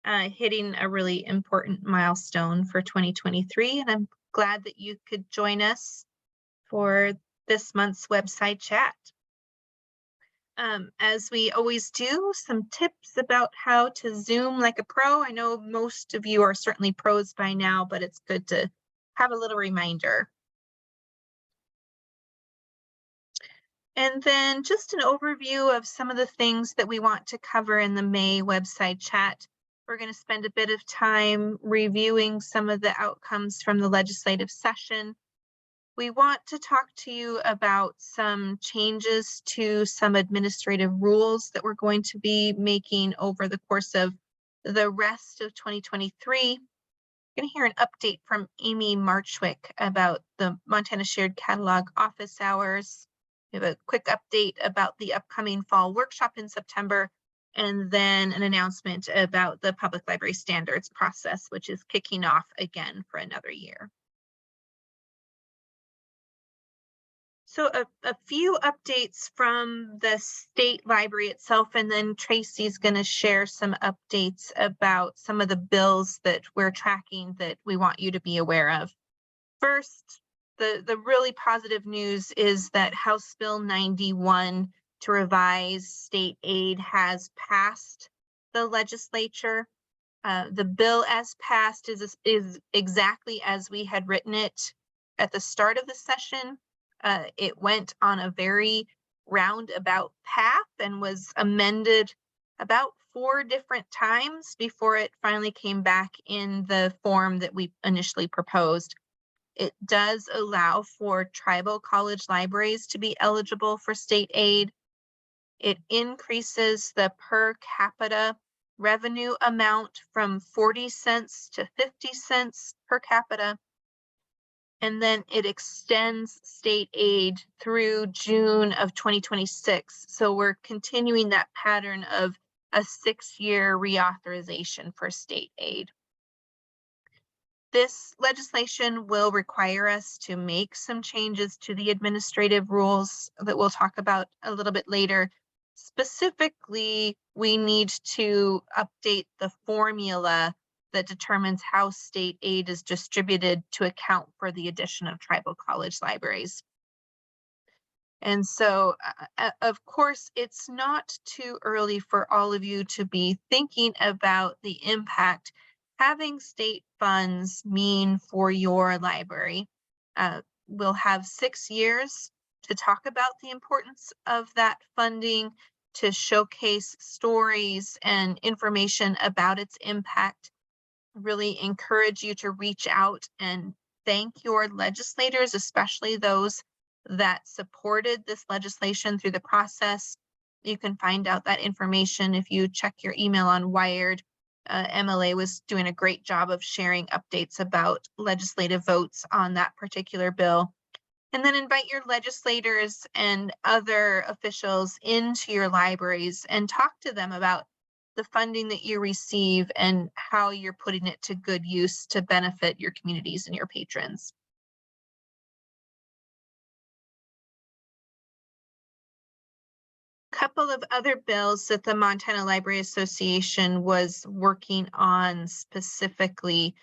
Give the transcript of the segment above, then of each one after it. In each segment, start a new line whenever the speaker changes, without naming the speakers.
hitting a really important milestone for 2023, and I'm glad that you could join us for this month's website chat. As we always do, some tips about how to Zoom like a pro. I know most of you are certainly pros by now, but it's good to have a little reminder. And then just an overview of some of the things that we want to cover in the May website chat. We're going to spend a bit of time reviewing some of the outcomes from the legislative session. We want to talk to you about some changes to some administrative rules that we're going to be making over the course of the rest of 2023. You're going to hear an update from Amy Marchwick about the Montana Shared Catalog office hours. We have a quick update about the upcoming fall workshop in September, and then an announcement about the public library standards process, which is kicking off again for another year. So a few updates from the state library itself, and then Tracy's going to share some updates about some of the bills that we're tracking that we want you to be aware of. First, the really positive news is that House Bill 91 to revise state aid has passed the legislature. The bill as passed is exactly as we had written it at the start of the session. It went on a very roundabout path and was amended about 4 different times before it finally came back in the form that we initially proposed. It does allow for tribal college libraries to be eligible for state aid. It increases the per capita revenue amount from 40 cents to 50 cents per capita. And then it extends state aid through June of 2026. So we're continuing that pattern of a 6-year reauthorization for state aid. This legislation will require us to make some changes to the administrative rules that we'll talk about a little bit later. Specifically, we need to update the formula that determines how state aid is distributed to account for the addition of tribal college libraries. And so, of course, it's not too early for all of you to be thinking about the impact having state funds mean for your library. We'll have 6 years to talk about the importance of that funding, to showcase stories and information about its impact. Really encourage you to reach out and thank your legislators, especially those that supported this legislation through the process. You can find out that information if you check your email on Wired. MLA was doing a great job of sharing updates about legislative votes on that particular bill. And then invite your legislators and other officials into your libraries and talk to them about the funding that you receive and how you're putting it to good use to benefit your communities and your patrons. Couple of other bills that the Montana Library Association was working on specifically.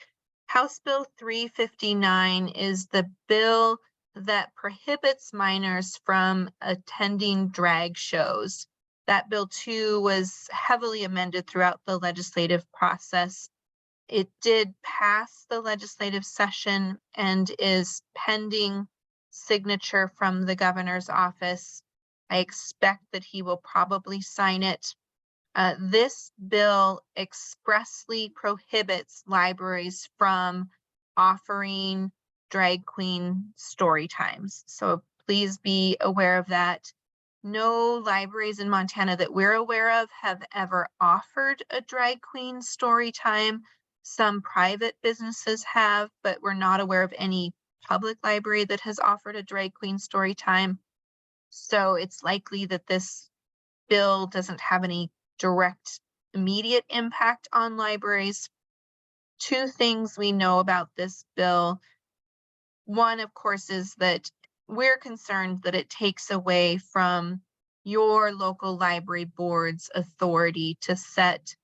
House Bill 359 is the bill that prohibits minors from attending drag shows. That bill too was heavily amended throughout the legislative process. It did pass the legislative session and is pending signature from the governor's office. I expect that he will probably sign it. This bill expressly prohibits libraries from offering drag queen story times. So please be aware of that. No libraries in Montana that we're aware of have ever offered a drag queen story time. Some private businesses have, but we're not aware of any public library that has offered a drag queen story time. So it's likely that this bill doesn't have any direct immediate impact on libraries. 2 things we know about this bill. One, of course, is that we're concerned that it takes away from your local library board's authority to set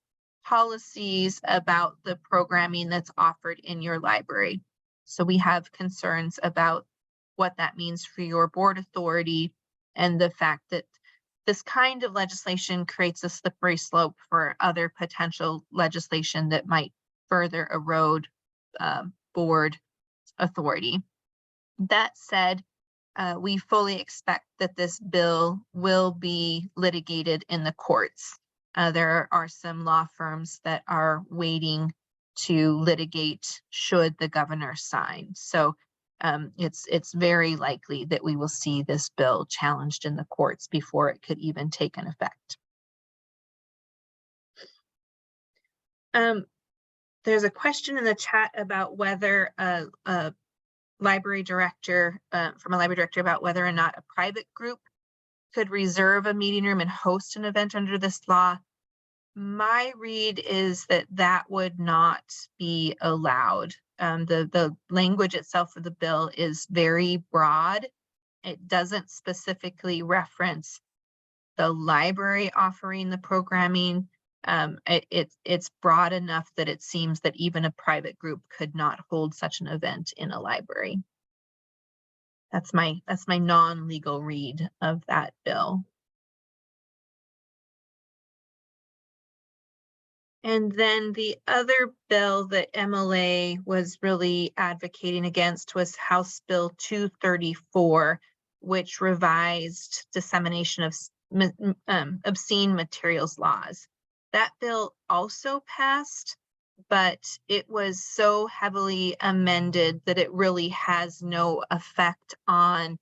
policies about the programming that's offered in your library. So we have concerns about what that means for your board authority and the fact that this kind of legislation creates a slippery slope for other potential legislation that might further erode board authority. That said, we fully expect that this bill will be litigated in the courts. There are some law firms that are waiting to litigate should the governor sign. So it's very likely that we will see this bill challenged in the courts before it could even take an effect. There's a question in the chat about whether a library director, from a library director, about whether or not a private group could reserve a meeting room and host an event under this law. My read is that that would not be allowed. The language itself of the bill is very broad. It doesn't specifically reference the library offering the programming. It's broad enough that it seems that even a private group could not hold such an event in a library. That's my non-legal read of that bill. And then the other bill that MLA was really advocating against was House Bill 234, which revised dissemination of obscene materials laws. That bill also passed, but it was so heavily amended that it really has no effect on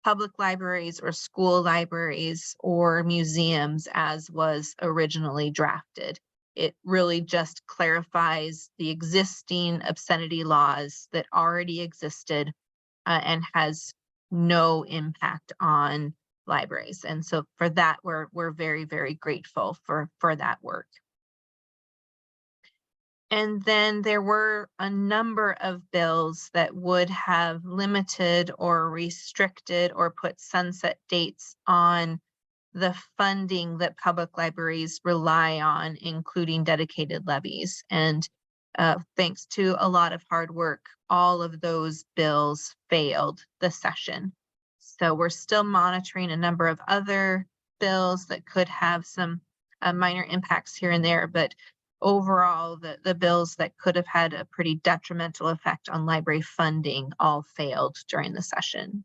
public libraries or school libraries or museums as was originally drafted. It really just clarifies the existing obscenity laws that already existed and has no impact on libraries. And so for that, we're very, very grateful for that work. And then there were a number of bills that would have limited or restricted or put sunset dates on the funding that public libraries rely on, including dedicated levies. And thanks to a lot of hard work, all of those bills failed the session. So we're still monitoring a number of other bills that could have some minor impacts here and there, but overall, the bills that could have had a pretty detrimental effect on library funding all failed during the session.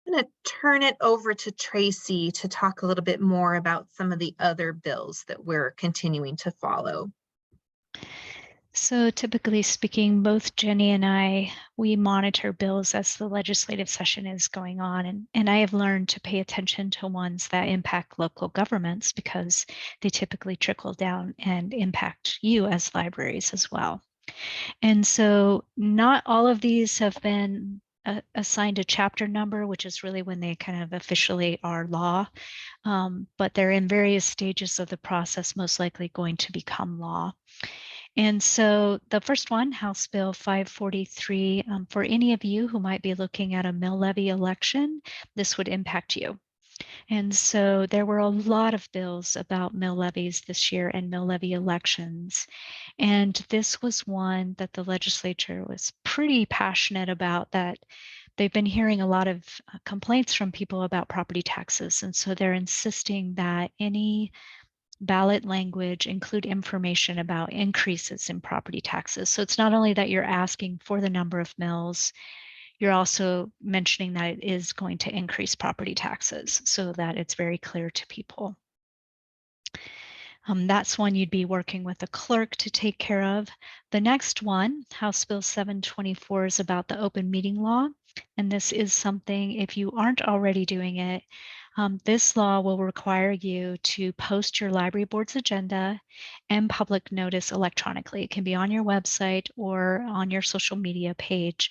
I'm going to turn it over to Tracy to talk a little bit more about some of the other bills that we're continuing to follow.
So typically speaking, both Jenny and I, we monitor bills as the legislative session is going on. And I have learned to pay attention to ones that impact local governments because they typically trickle down and impact you as libraries as well. And so not all of these have been assigned a chapter number, which is really when they kind of officially are law, but they're in various stages of the process, most likely going to become law. And so the first one, House Bill 543, for any of you who might be looking at a mill levy election, this would impact you. And so there were a lot of bills about mill levies this year and mill levy elections. And this was one that the legislature was pretty passionate about, that they've been hearing a lot of complaints from people about property taxes. And so they're insisting that any ballot language include information about increases in property taxes. So it's not only that you're asking for the number of mills, you're also mentioning that it is going to increase property taxes so that it's very clear to people. That's one you'd be working with a clerk to take care of. The next one, House Bill 724, is about the open meeting law. And this is something, if you aren't already doing it, this law will require you to post your library board's agenda and public notice electronically. It can be on your website or on your social media page,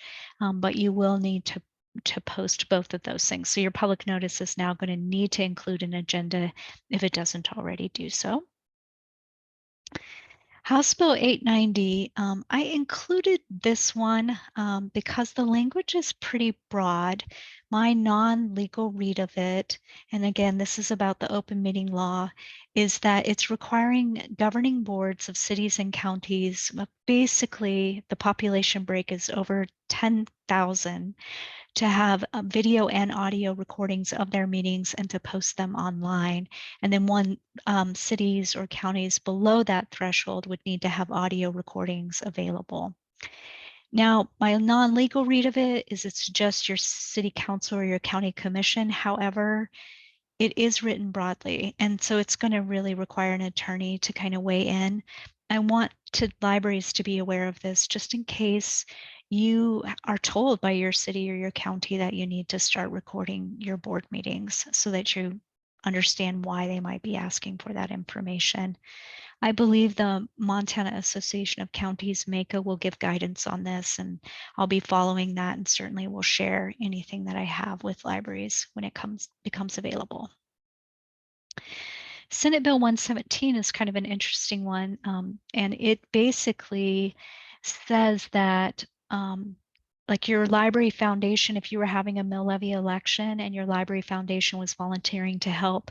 but you will need to post both of those things. So your public notice is now going to need to include an agenda if it doesn't already do so. House Bill 890, I included this one because the language is pretty broad. My non-legal read of it, and again, this is about the open meeting law, is that it's requiring governing boards of cities and counties, basically the population break is over 10,000, to have video and audio recordings of their meetings and to post them online. And then cities or counties below that threshold would need to have audio recordings available. Now, my non-legal read of it is it's just your city council or your county commission. However, it is written broadly, and so it's going to really require an attorney to kind of weigh in. I want libraries to be aware of this just in case you are told by your city or your county that you need to start recording your board meetings so that you understand why they might be asking for that information. I believe the Montana Association of Counties, MACA, will give guidance on this, and I'll be following that and certainly will share anything that I have with libraries when it becomes available. Senate Bill 117 is kind of an interesting one, and it basically says that like your library foundation, if you were having a mill levy election and your library foundation was volunteering to help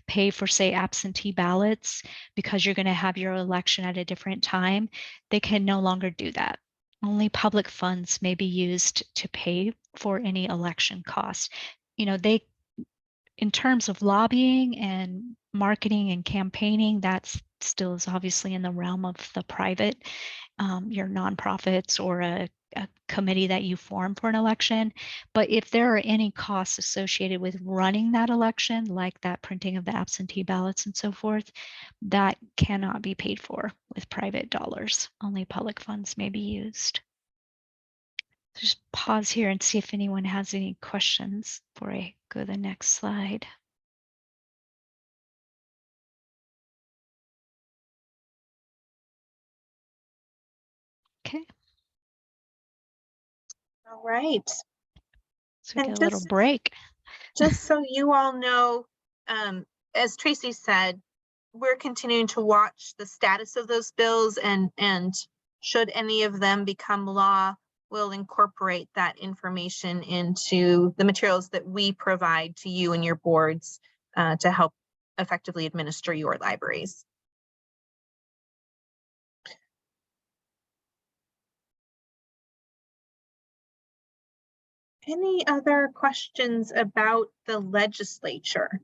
pay for, say, absentee ballots because you're going to have your election at a different time, they can no longer do that. Only public funds may be used to pay for any election costs. You know, in terms of lobbying and marketing and campaigning, that still is obviously in the realm of the private, your nonprofits or a committee that you form for an election. But if there are any costs associated with running that election, like that printing of the absentee ballots and so forth, that cannot be paid for with private dollars. Only public funds may be used. Just pause here and see if anyone has any questions before I go to the next slide. Okay.
All right.
So we
And
get a little break.
Just so you all know, as Tracy said, we're continuing to watch the status of those bills, and should any of them become law, we'll incorporate that information into the materials that we provide to you and your boards to help effectively administer your libraries. Any other questions about the legislature?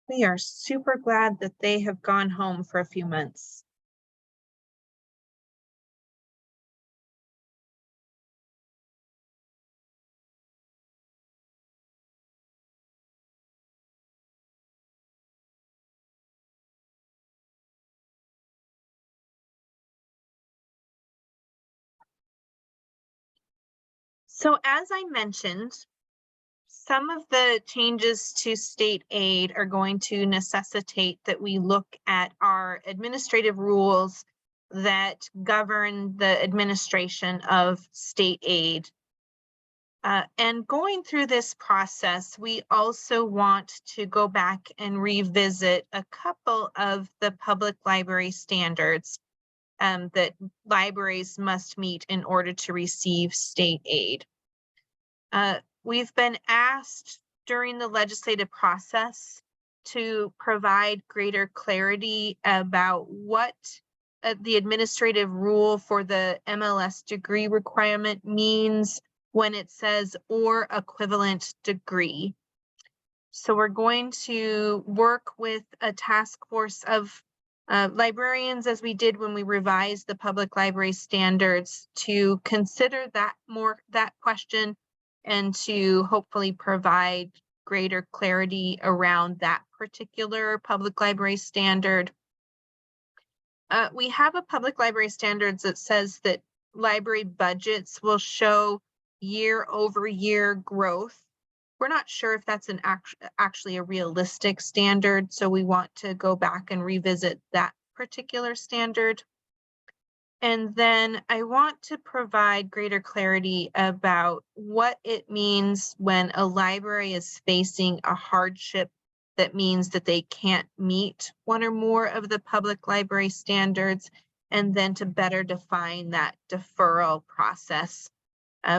We are super glad that they have gone home for a few months. So as I mentioned, some of the changes to state aid are going to necessitate that we look at our administrative rules that govern the administration of state aid. And going through this process, we also want to go back and revisit a couple of the public library standards that libraries must meet in order to receive state aid. We've been asked during the legislative process to provide greater clarity about what the administrative rule for the MLS degree requirement means when it says or equivalent degree. So we're going to work with a task force of librarians, as we did when we revised the public library standards, to consider that question and to hopefully provide greater clarity around that particular public library standard. We have a public library standards that says that library budgets will show year-over-year growth. We're not sure if that's actually a realistic standard, so we want to go back and revisit that particular standard. And then I want to provide greater clarity about what it means when a library is facing a hardship that means that they can't meet one or more of the public library standards, and then to better define that deferral process.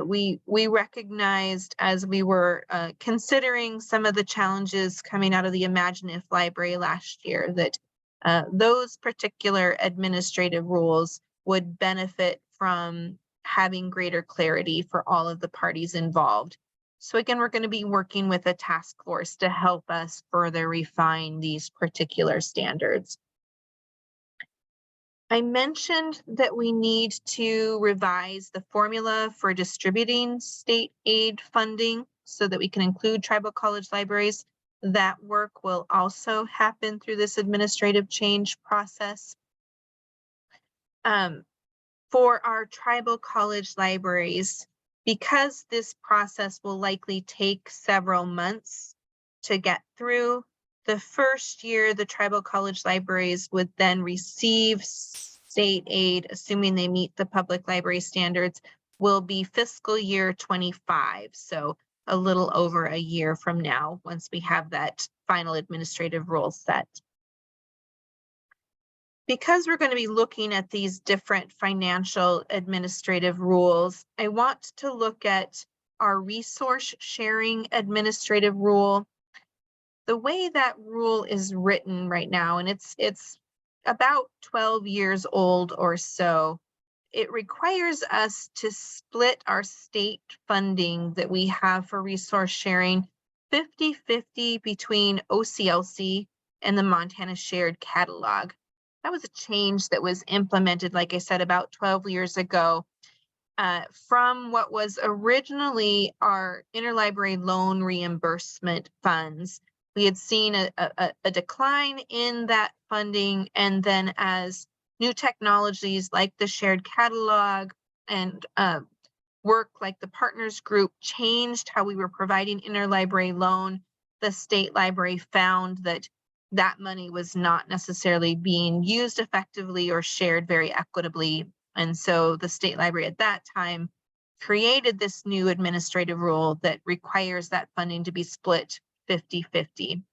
We recognized as we were considering some of the challenges coming out of the Imagine If Library last year that those particular administrative rules would benefit from having greater clarity for all of the parties involved. So again, we're going to be working with a task force to help us further refine these particular standards. I mentioned that we need to revise the formula for distributing state aid funding so that we can include tribal college libraries. That work will also happen through this administrative change process. For our tribal college libraries, because this process will likely take several months to get through, the first year the tribal college libraries would then receive state aid, assuming they meet the public library standards, will be fiscal year 25. So a little over a year from now, once we have that final administrative rule set. Because we're going to be looking at these different financial administrative rules, I want to look at our resource sharing administrative rule. The way that rule is written right now, and it's about 12 years old or so, it requires us to split our state funding that we have for resource sharing 50-50 between OCLC and the Montana Shared Catalog. That was a change that was implemented, like I said, about 12 years ago, from what was originally our interlibrary loan reimbursement funds. We had seen a decline in that funding, and then as new technologies like the shared catalog and work like the Partners Group changed how we were providing interlibrary loan, the state library found that that money was not necessarily being used effectively or shared very equitably. And so the state library at that time created this new administrative rule that requires that funding to be split 50-50.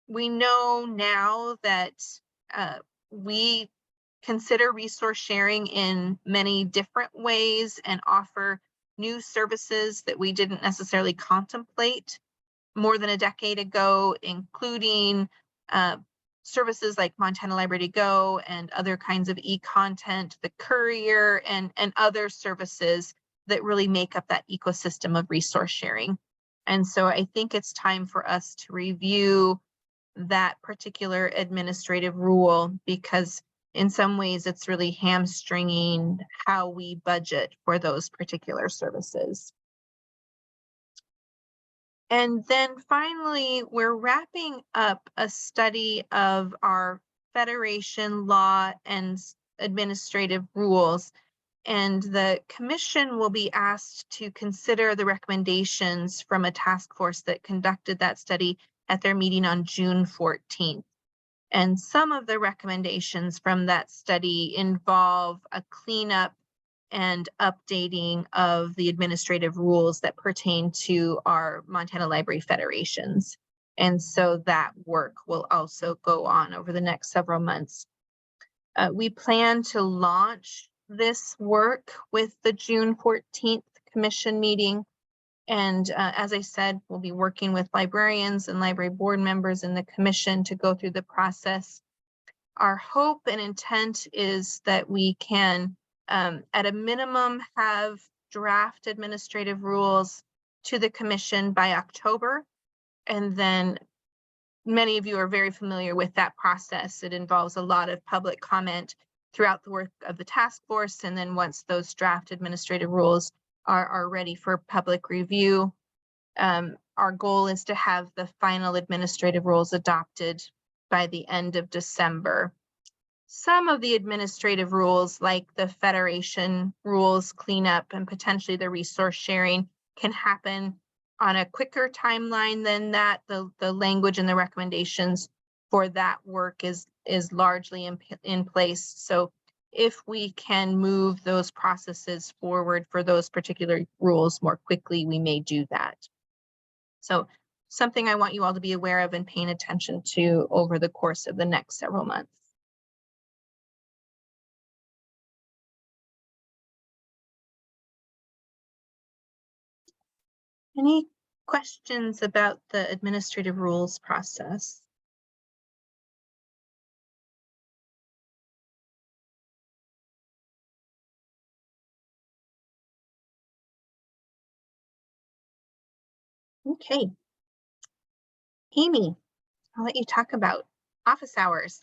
We know now that we consider resource sharing in many different ways and offer new services that we didn't necessarily contemplate more than a decade ago, including services like Montana Library to Go and other kinds of e-content, the courier, and other services that really make up that ecosystem of resource sharing. And so I think it's time for us to review that particular administrative rule, because in some ways it's really hamstringing how we budget for those particular services. And then finally, we're wrapping up a study of our federation law and administrative rules. And the commission will be asked to consider the recommendations from a task force that conducted that study at their meeting on June 14th. And some of the recommendations from that study involve a cleanup and updating of the administrative rules that pertain to our Montana Library Federations. And so that work will also go on over the next several months. We plan to launch this work with the June 14th commission meeting. And as I said, we'll be working with librarians and library board members in the commission to go through the process. Our hope and intent is that we can, at a minimum, have draft administrative rules to the commission by October. And then many of you are very familiar with that process. It involves a lot of public comment throughout the work of the task force. And then once those draft administrative rules are ready for public review, our goal is to have the final administrative rules adopted by the end of December. Some of the administrative rules, like the federation rules cleanup and potentially the resource sharing, can happen on a quicker timeline than that. The language and the recommendations for that work is largely in place. So if we can move those processes forward for those particular rules more quickly, we may do that. So something I want you all to be aware of and paying attention to over the course of the next several months. Any questions about the administrative rules process? Okay. Amy, I'll let you talk about office hours.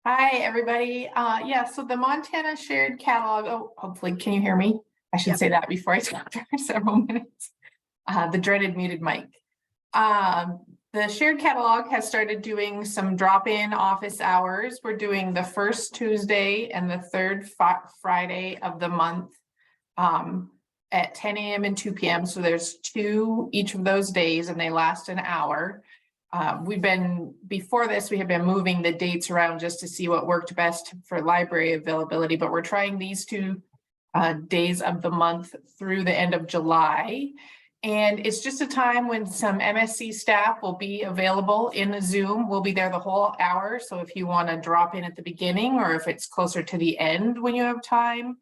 Hi, everybody. Yeah, so the Montana shared catalog, oh, hopefully, can you hear me? I should
Yep.
say that before I talk for several minutes. The dreaded muted mic. The shared catalog has started doing some drop-in office hours. We're doing the first Tuesday and the third Friday of the month at 10 a.m. and 2 p.m. So there's 2 each of those days, and they last an hour. Before this, we have been moving the dates around just to see what worked best for library availability, but we're trying these 2 days of the month through the end of July. And it's just a time when some MSC staff will be available in the Zoom. We'll be there the whole hour. So if you want to drop in at the beginning, or if it's closer to the end when you have time,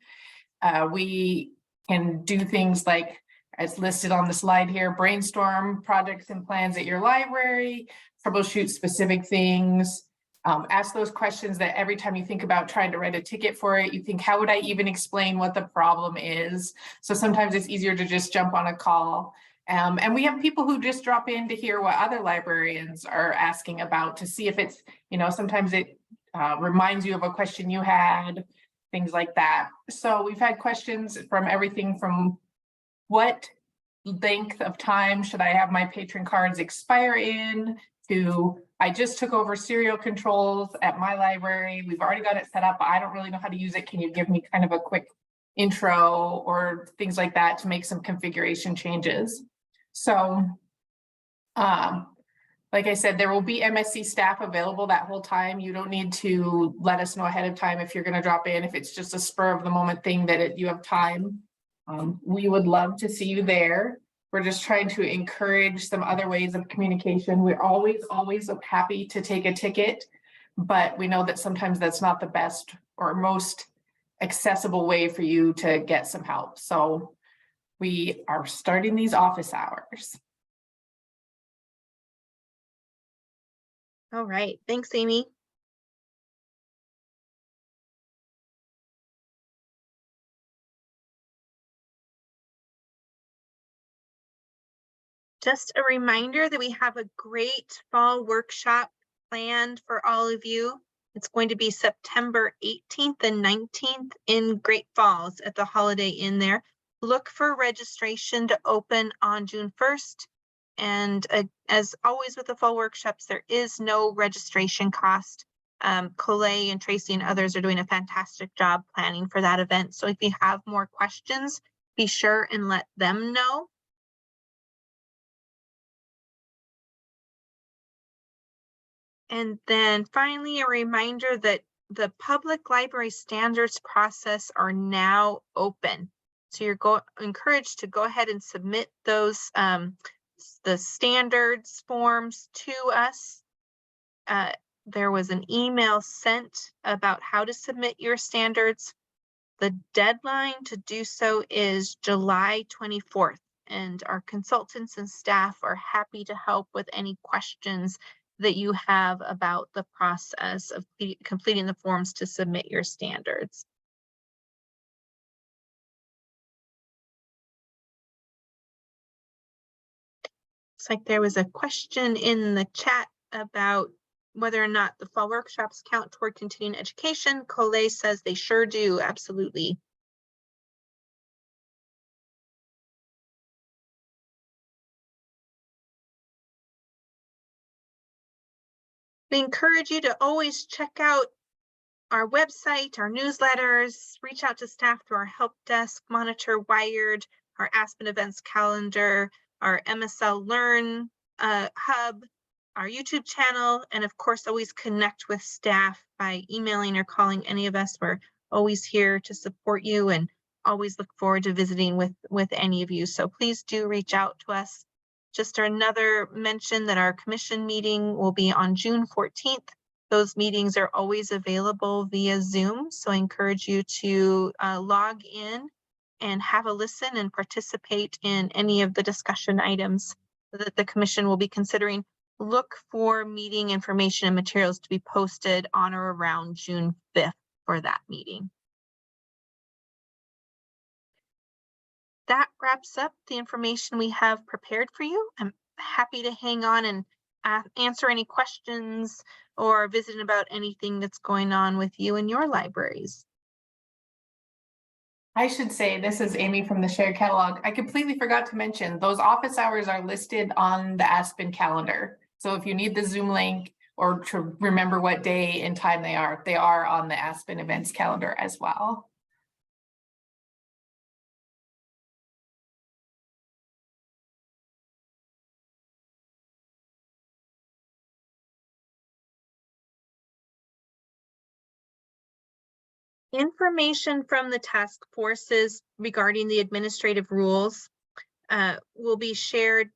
we can do things like, as listed on the slide here, brainstorm projects and plans at your library, troubleshoot specific things, ask those questions that every time you think about trying to write a ticket for it, you think, how would I even explain what the problem is? So sometimes it's easier to just jump on a call. And we have people who just drop in to hear what other librarians are asking about, to see if it's, sometimes it reminds you of a question you had, things like that. So we've had questions from everything from what length of time should I have my patron cards expire in, to I just took over serial controls at my library. We've already got it set up, but I don't really know how to use it. Can you give me kind of a quick intro, or things like that, to make some configuration changes? So, like I said, there will be MSC staff available that whole time. You don't need to let us know ahead of time if you're going to drop in. If it's just a spur of the moment thing that you have time, we would love to see you there. We're just trying to encourage some other ways of communication. We're always happy to take a ticket, but we know that sometimes that's not the best or most accessible way for you to get some help. So we are starting these office hours.
All right, thanks, Amy. Just a reminder that we have a great fall workshop planned for all of you. It's going to be September 18th and 19th in Great Falls at the Holiday Inn there. Look for registration to open on June 1st. And as always with the fall workshops, there is no registration cost. Colette and Tracy and others are doing a fantastic job planning for that event. So if you have more questions, be sure and let them know. And then finally, a reminder that the public library standards process are now open. So you're encouraged to go ahead and submit those, the standards forms to us. There was an email sent about how to submit your standards. The deadline to do so is July 24th, and our consultants and staff are happy to help with any questions that you have about the process of completing the forms to submit your standards. Looks like there was a question in the chat about whether or not the fall workshops count toward continuing education. Colette says they sure do, absolutely. We encourage you to always check out our website, our newsletters, reach out to staff through our help desk, monitor Wired, our Aspen events calendar, our MSL Learn hub, our YouTube channel, and of course, always connect with staff by emailing or calling any of us. We're always here to support you and always look forward to visiting with any of you. So please do reach out to us. Just another mention that our commission meeting will be on June 14th. Those meetings are always available via Zoom, so I encourage you to log in and have a listen and participate in any of the discussion items that the commission will be considering. Look for meeting information and materials to be posted on or around June 5th for that meeting. That wraps up the information we have prepared for you. I'm happy to hang on and answer any questions or visit about anything that's going on with you in your libraries.
I should say, this is Amy from the shared catalog. I completely forgot to mention those office hours are listed on the Aspen calendar. So if you need the Zoom link or to remember what day and time they are on the Aspen events calendar as well.
Information from the task forces regarding the administrative rules will be shared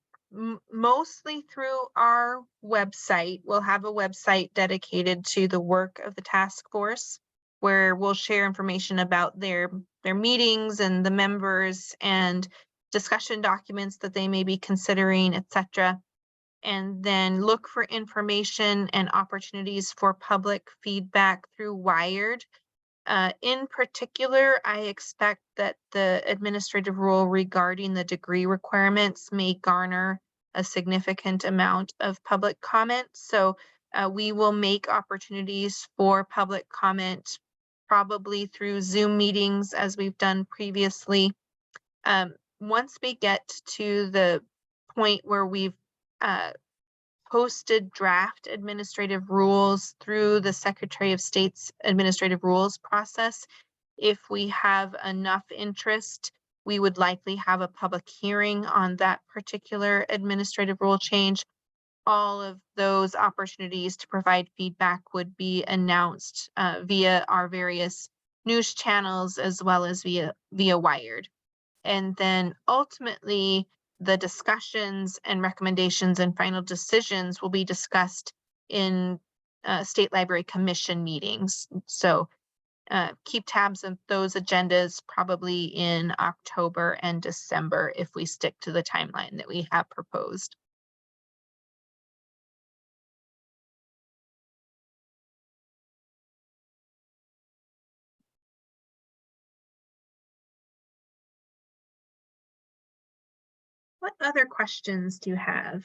mostly through our website. We'll have a website dedicated to the work of the task force, where we'll share information about their meetings and the members and discussion documents that they may be considering, etc. And then look for information and opportunities for public feedback through Wired. In particular, I expect that the administrative rule regarding the degree requirements may garner a significant amount of public comment. So we will make opportunities for public comment probably through Zoom meetings as we've done previously. Once we get to the point where we've posted draft administrative rules through the Secretary of State's administrative rules process, if we have enough interest, we would likely have a public hearing on that particular administrative rule change. All of those opportunities to provide feedback would be announced via our various news channels as well as via Wired. And then ultimately, the discussions and recommendations and final decisions will be discussed in State Library Commission meetings. So keep tabs on those agendas probably in October and December if we stick to the timeline that we have proposed. What other questions do you have?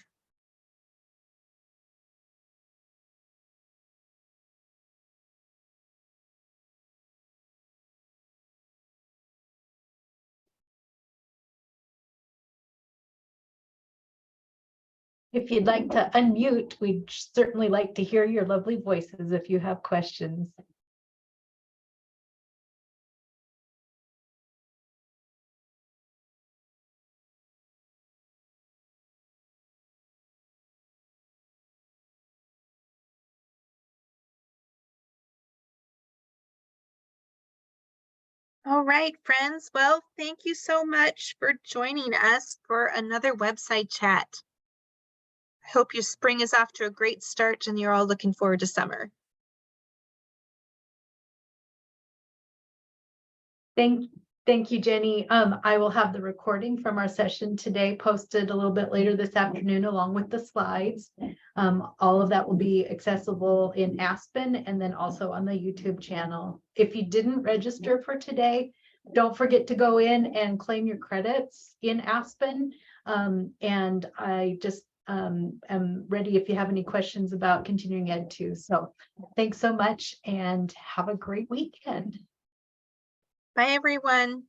If you'd like to unmute, we'd certainly like to hear your lovely voices if you have questions.
All right, friends. Well, thank you so much for joining us for another website chat. I hope your spring is off to a great start and you're all looking forward to summer.
Thank you, Jenny. I will have the recording from our session today posted a little bit later this afternoon, along with the slides. All of that will be accessible in Aspen and then also on the YouTube channel. If you didn't register for today, don't forget to go in and claim your credits in Aspen. And I just am ready if you have any questions about continuing ed too. So thanks so much and have a great weekend.
Bye, everyone.